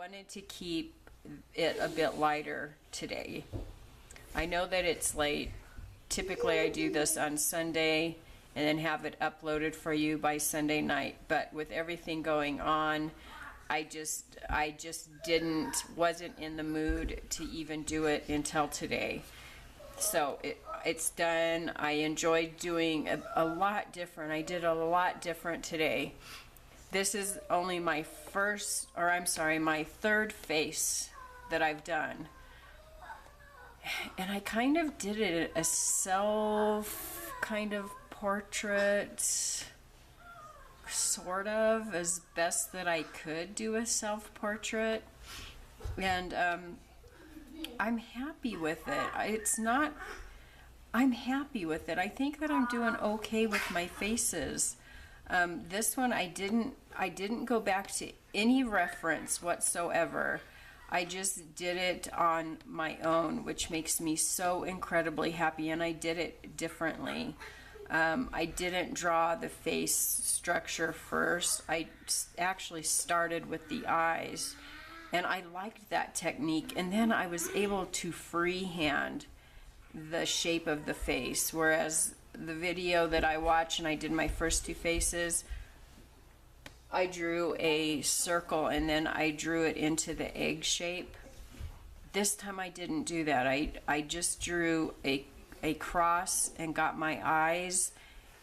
wanted to keep it a bit lighter today. I know that it's late. Typically I do this on Sunday and then have it uploaded for you by Sunday night, but with everything going on, I just wasn't in the mood to even do it until today. So it's done. I enjoyed doing a lot different. I did a lot different today. This is only my my third face that I've done. And I kind of did it a self kind of portrait, sort of, as best that I could do a self-portrait. And I'm happy with it. I'm happy with it. I think that I'm doing okay with my faces. This one I didn't go back to any reference whatsoever. I just did it on my own, which makes me so incredibly happy, and I did it differently. I didn't draw the face structure first. I actually started with the eyes, and I liked that technique, and then I was able to freehand the shape of the face, whereas the video that I watched and I did my first two faces, I drew a circle and then I drew it into the egg shape. This time I didn't do that. I just drew a cross and got my eyes,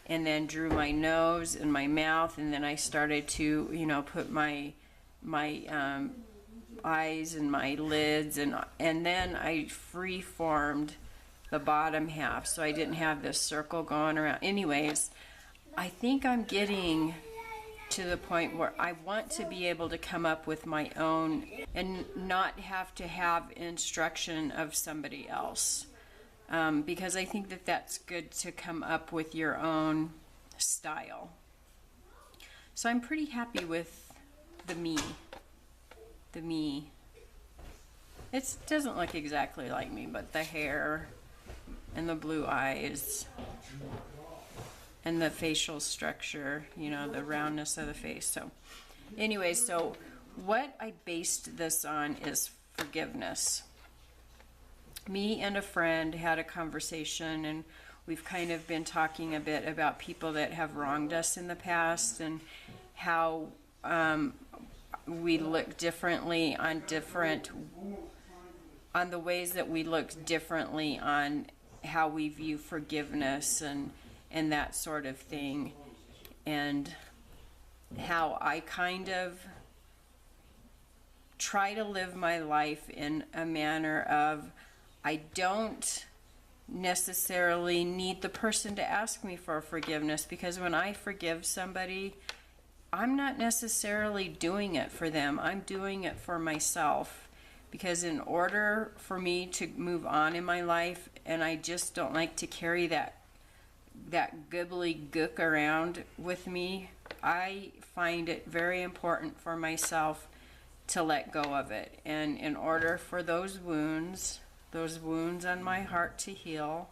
and then drew my nose and my mouth, and then I started to, you know, put my eyes and my lids, and then I free formed the bottom half, so I didn't have this circle going around. Anyways, I think I'm getting to the point where I want to be able to come up with my own and not have to have instruction of somebody else, because I think that that's good to come up with your own style. So I'm pretty happy with the me. It doesn't look exactly like me, but the hair and the blue eyes and the facial structure, you know, the roundness of the face. So anyway, so what I based this on is forgiveness. Me and a friend had a conversation, and we've kind of been talking a bit about people that have wronged us in the past, and how we look differently on the ways that we look differently on how we view forgiveness and that sort of thing, and how I kind of try to live my life in a manner of, I don't necessarily need the person to ask me for forgiveness, because when I forgive somebody, I'm not necessarily doing it for them. I'm doing it for myself, because in order for me to move on in my life, and I just don't like to carry that gook around with me, I find it very important for myself to let go of it. And in order for those wounds on my heart to heal,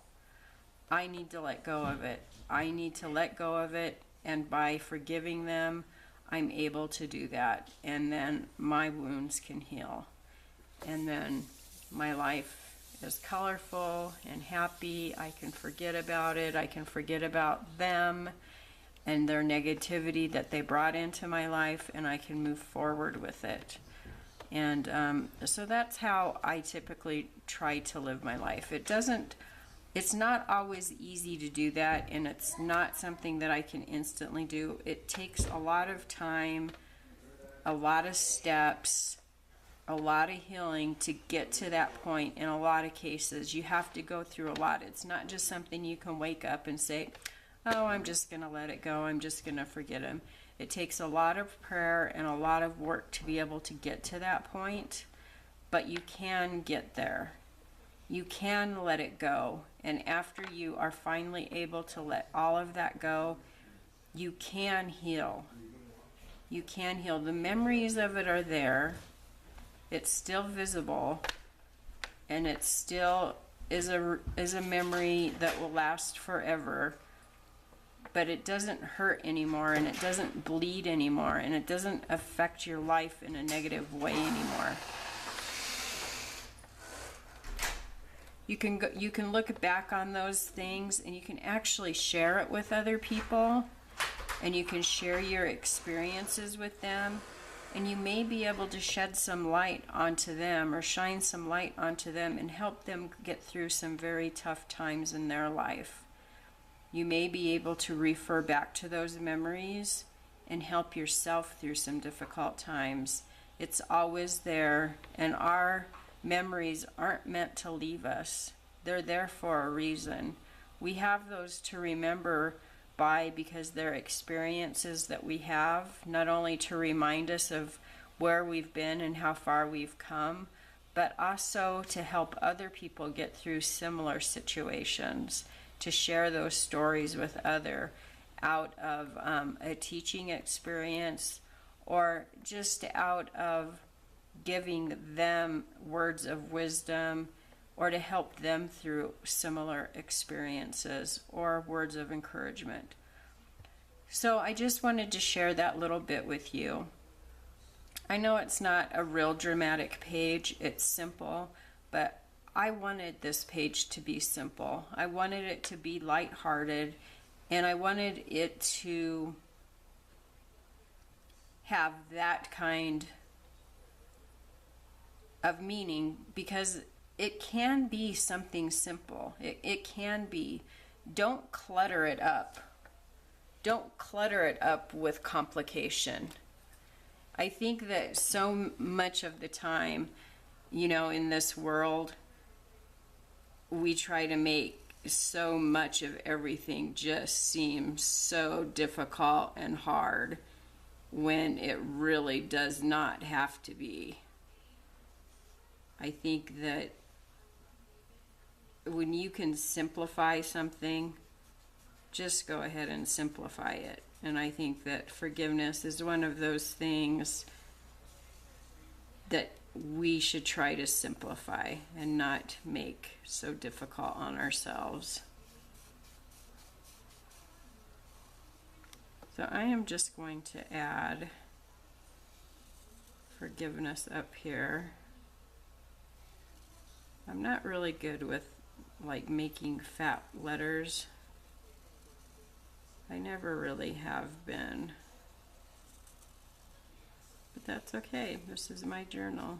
I need to let go of it. I need to let go of it, and by forgiving them, I'm able to do that, and then my wounds can heal, and then my life is colorful and happy. I can forget about it. I can forget about them and their negativity that they brought into my life, and I can move forward with it. And so that's how I typically try to live my life. It's not always easy to do that, and it's not something that I can instantly do. It takes a lot of time, a lot of steps, a lot of healing to get to that point. In a lot of cases, you have to go through a lot. It's not just something you can wake up and say, oh, I'm just going to let it go. I'm just going to forget him. It takes a lot of prayer and a lot of work to be able to get to that point, but you can get there. You can let it go. And after you are finally able to let all of that go, you can heal. You can heal. The memories of it are there. It's still visible, and it still is a memory that will last forever. but it doesn't hurt anymore, and it doesn't bleed anymore, and it doesn't affect your life in a negative way anymore. You can look back on those things, and you can actually share it with other people, and you can share your experiences with them, and you may be able to shed some light onto them or shine some light onto them and help them get through some very tough times in their life. You may be able to refer back to those memories and help yourself through some difficult times. It's always there, and our memories aren't meant to leave us. They're there for a reason. We have those to remember by because they're experiences that we have, not only to remind us of where we've been and how far we've come, but also to help other people get through similar situations, to share those stories with other out of a teaching experience, or just out of giving them words of wisdom, or to help them through similar experiences, or words of encouragement. So I just wanted to share that little bit with you. I know it's not a real dramatic page, it's simple, but I wanted this page to be simple. I wanted it to be lighthearted, and I wanted it to have that kind of meaning, because it can be something simple. It can be. Don't clutter it up. Don't clutter it up with complication. I think that so much of the time, in this world, we try to make so much of everything just seem so difficult and hard when it really does not have to be. I think that when you can simplify something, just go ahead and simplify it. And I think that forgiveness is one of those things that we should try to simplify and not make so difficult on ourselves. So I am just going to add forgiveness up here. I'm not really good with making fat letters. I never really have been. But that's okay. This is my journal.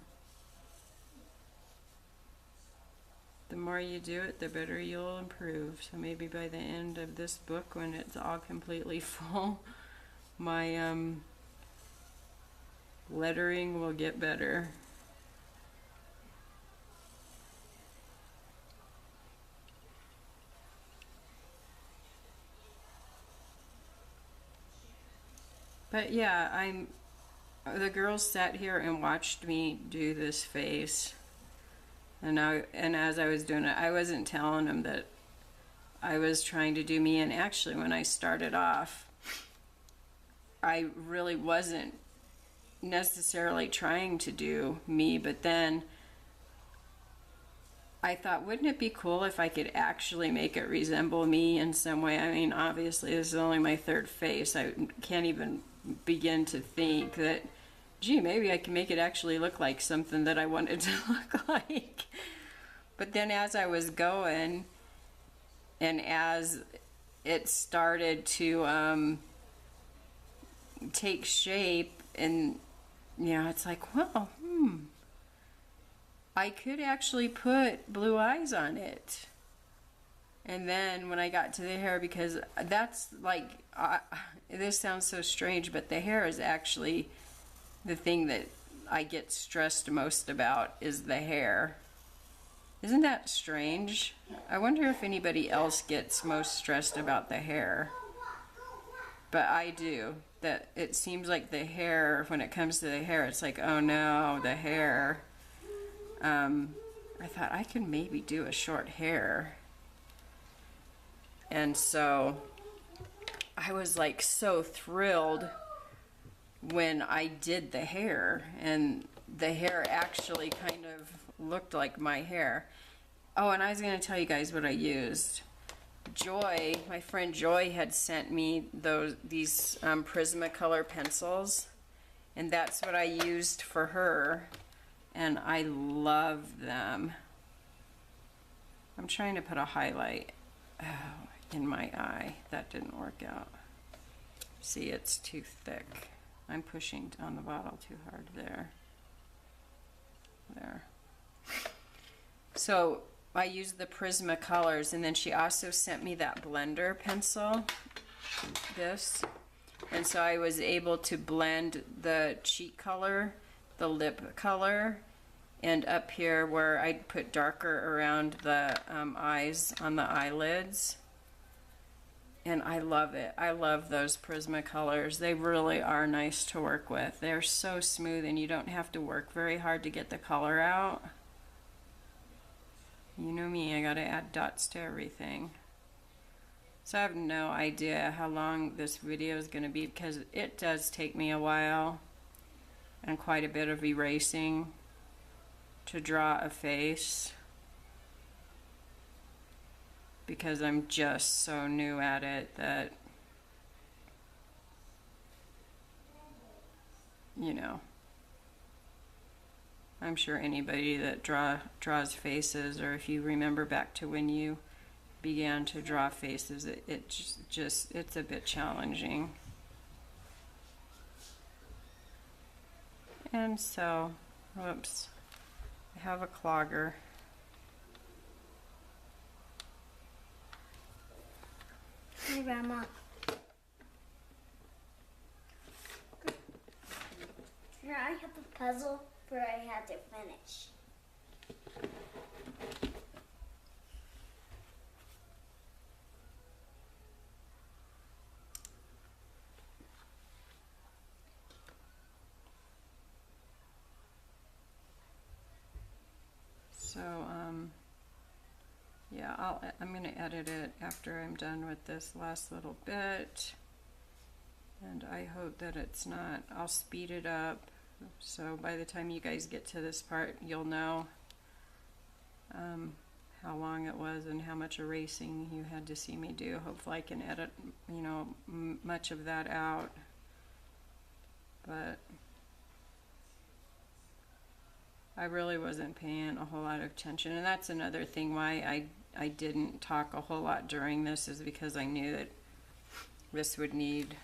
The more you do it, the better you'll improve. So maybe by the end of this book, when it's all completely full, my lettering will get better. But yeah, the girls sat here and watched me do this face, and as I was doing it, I wasn't telling them that I was trying to do me. And actually, when I started off, I really wasn't necessarily trying to do me, but then I thought, wouldn't it be cool if I could actually make it resemble me in some way? I mean, obviously, this is only my third face. I can't even begin to think that, gee, maybe I can make it actually look like something that I wanted to look like. But then as I was going, and as it started to take shape, and it's like, well, I could actually put blue eyes on it. And then when I got to the hair, because that's this sounds so strange, but the hair is actually the thing that I get stressed most about, is the hair. Isn't that strange? I wonder if anybody else gets most stressed about the hair. But I do. That it seems like the hair, when it comes to the hair, it's like, oh no, the hair. I thought I could maybe do a short hair. And so I was so thrilled when I did the hair, and the hair actually kind of looked like my hair. Oh, and I was going to tell you guys what I used. Joy, my friend Joy, had sent me these Prismacolor pencils, and that's what I used for her, and I love them. I'm trying to put a highlight in my eye. That didn't work out. See, it's too thick. I'm pushing on the bottle too hard there. There. So I used the Prismacolors, and then she also sent me that blender pencil, this. And so I was able to blend the cheek color, the lip color, and up here where I'd put darker around the eyes on the eyelids. And I love it. I love those Prismacolors. They really are nice to work with. They're so smooth, and you don't have to work very hard to get the color out. You know me, I gotta add dots to everything. So I have no idea how long this video is gonna be, because it does take me a while and quite a bit of erasing to draw a face, because I'm just so new at it that, you know, I'm sure anybody that draws faces, or if you remember back to when you began to draw faces, it's a bit challenging. And so, whoops, I have a clogger. Hey, Grandma. Here, I have a puzzle where I had to finish. So, yeah, I'm going to edit it after I'm done with this last little bit. And I hope that it's not, I'll speed it up. So by the time you guys get to this part, you'll know how long it was and how much erasing you had to see me do. Hopefully I can edit, you know, much of that out. But I really wasn't paying a whole lot of attention, and that's another thing why I didn't talk a whole lot during this, is because I knew that this would need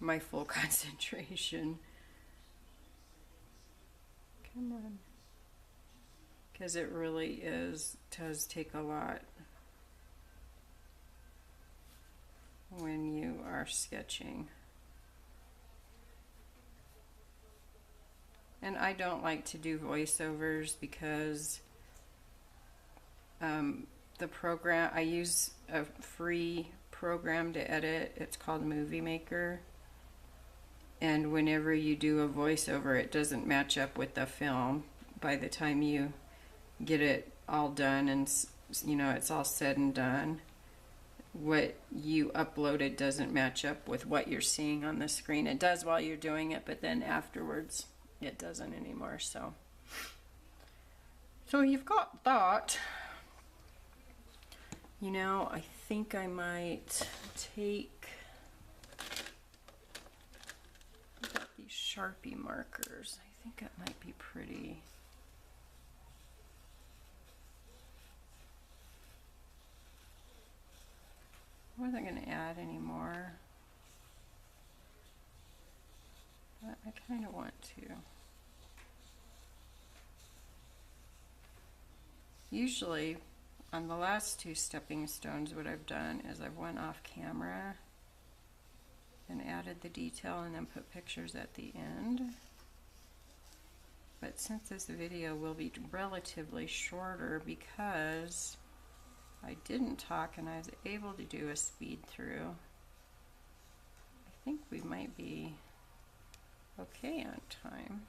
my full concentration. Come on. Because it really does take a lot when you are sketching. And I don't like to do voiceovers because the program, I use a free program to edit. It's called Movie Maker. And whenever you do a voiceover, it doesn't match up with the film by the time you get it all done and, you know, it's all said and done. What you uploaded doesn't match up with what you're seeing on the screen. It does while you're doing it, but then afterwards it doesn't anymore. So you've got that. You know, I think I might take these Sharpie markers. I think it might be pretty. I wasn't going to add any more, but I kind of want to. Usually, on the last two stepping stones, what I've done is I've went off camera and added the detail and then put pictures at the end. But since this video will be relatively shorter because I didn't talk and I was able to do a speed through, I think we might be okay on time.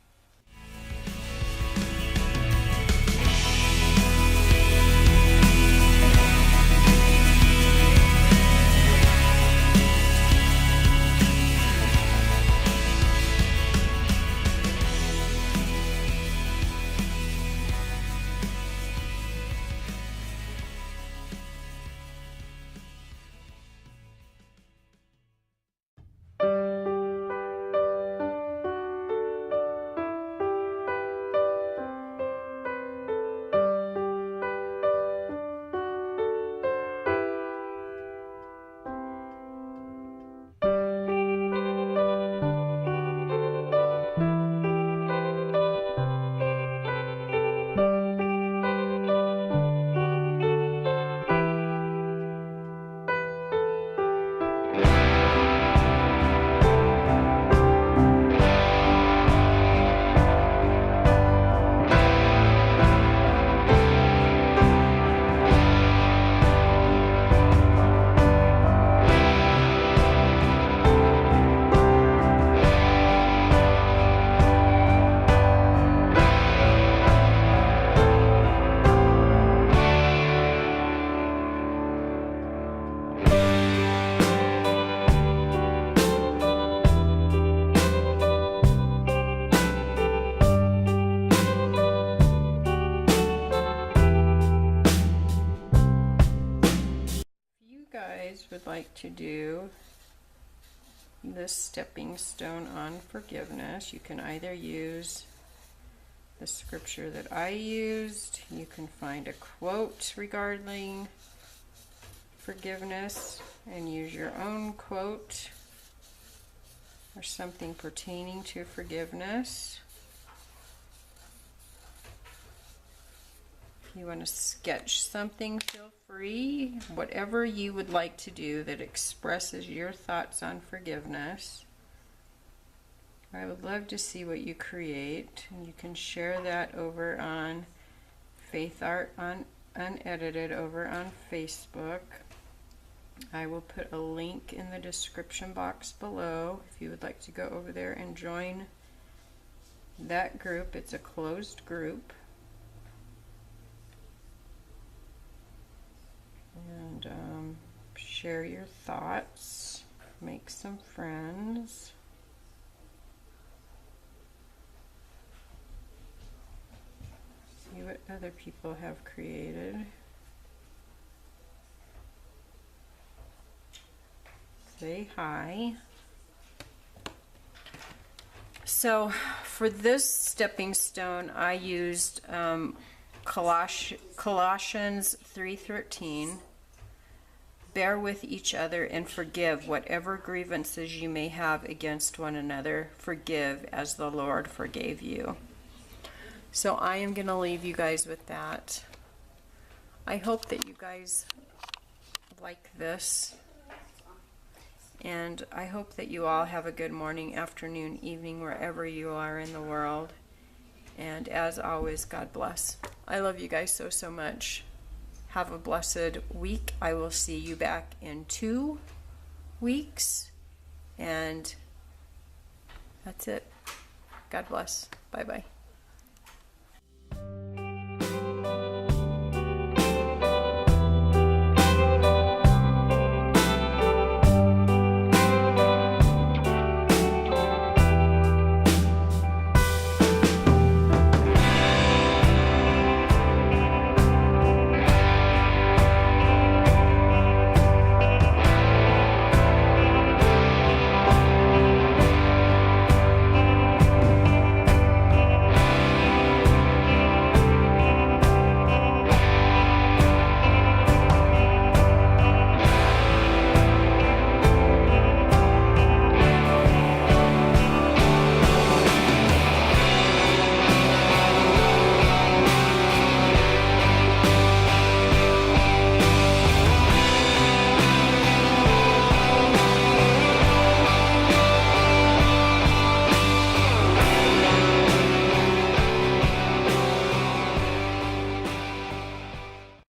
guys would like to do this stepping stone on forgiveness, you can either use the scripture that I used, you can find a quote regarding forgiveness and use your own quote or something pertaining to forgiveness. If you want to sketch something, feel free. Whatever you would like to do that expresses your thoughts on forgiveness. I would love to see what you create. And you can share that over on Faith Art on Unedited over on Facebook. I will put a link in the description box below if you would like to go over there and join that group. It's a closed group. And share your thoughts, make some friends. See what other people have created. Say hi. So for this stepping stone, I used Colossians 3:13. Bear with each other and forgive whatever grievances you may have against one another. Forgive as the Lord forgave you. So I am going to leave you guys with that. I hope that you guys like this. And I hope that you all have a good morning, afternoon, evening, wherever you are in the world. And as always, God bless. I love you guys so, so much. Have a blessed week. I will see you back in 2 weeks. And that's it. God bless. Bye-bye.